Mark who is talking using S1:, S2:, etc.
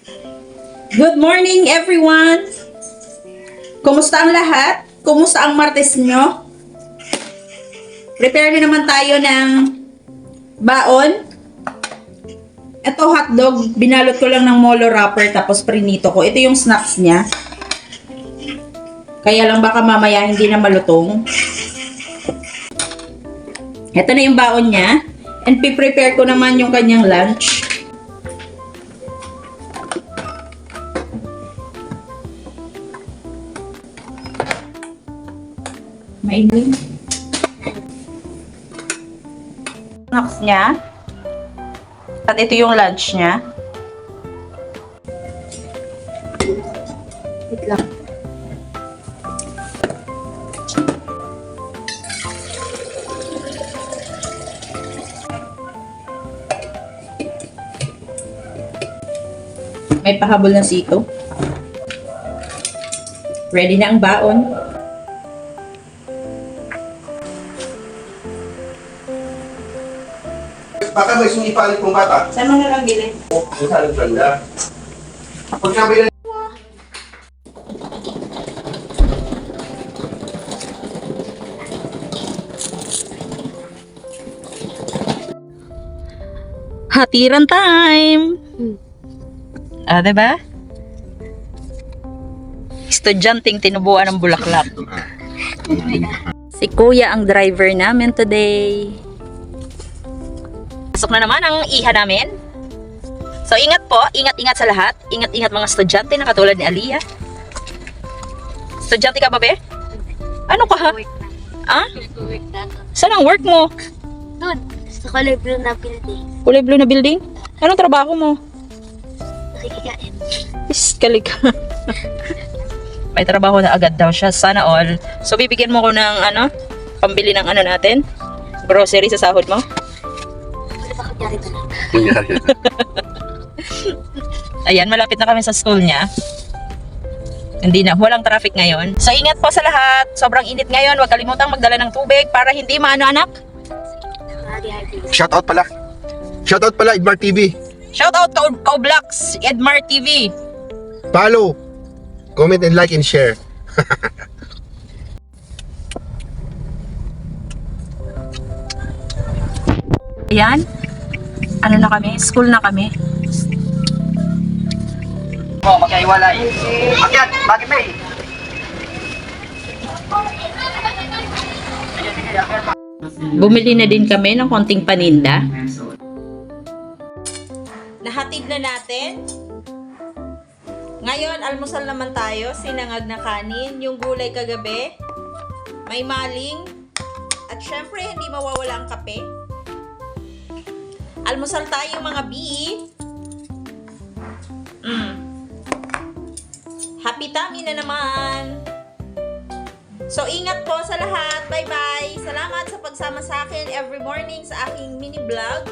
S1: Good morning, everyone! Kumusta ang lahat? Kumusta ang Martes nyo? Prepare na naman tayo ng baon. Ito hotdog, binalot ko lang ng molo wrapper tapos prinito ko. Ito yung snacks niya. Kaya lang baka mamaya hindi na malutong. Ito na yung baon niya. And prepare ko naman yung kanyang lunch. Maigling. Snacks niya. At ito yung lunch niya.
S2: Wait lang.
S1: May pahabol na sito. Ready na ang baon.
S3: Baka may sumipalit kong bata.
S1: Saan mo na lang bilhin?
S3: O, sa nagtanda. Pag nabilan
S1: Hatiran time! Ah, diba? Estudyanteng tinubuan ng bulaklak. Si Kuya ang driver namin today. Pasok na naman ang iha namin. So, ingat po. Ingat-ingat sa lahat. Ingat-ingat mga estudyante na katulad ni Aliyah. Estudyante ka ba, be? Ano ka, ha? Ah?
S2: Work na ako.
S1: Saan ang work mo?
S2: Doon, sa Kulay Blue na building.
S1: Kulay blue na building? Anong trabaho mo?
S2: Nakikikain.
S1: Iskali ka. May trabaho na agad daw siya. Sana all. So, bibigyan mo ko ng, pambili ng natin? Grocery sa sahod mo?
S2: Ano ba kunyari na lang?
S1: Ayan, malapit na kami sa school niya. Hindi na, walang traffic ngayon. So, ingat po sa lahat. Sobrang init ngayon. Huwag kalimutang magdala ng tubig para hindi maano, anak.
S2: Nakaka-dehydrate.
S3: Shoutout pala, Edmar TV.
S1: Shoutout Kaublaks, Edmar TV.
S3: Follow, comment and like and share.
S1: Ayan. Ano na kami? School na kami.
S4: Oh, magkaiwalay. Akyat, bakit may?
S1: Bumili na din kami ng konting paninda. Nahatid na natin. Ngayon, almusal naman tayo. Sinangag na kanin, yung gulay kagabi, may maling, at syempre, hindi mawawala ang kape. Almusal tayo mga B. Happy tummy na naman. So, ingat po sa lahat. Bye-bye. Salamat sa pagsama sa akin every morning sa aking mini vlog.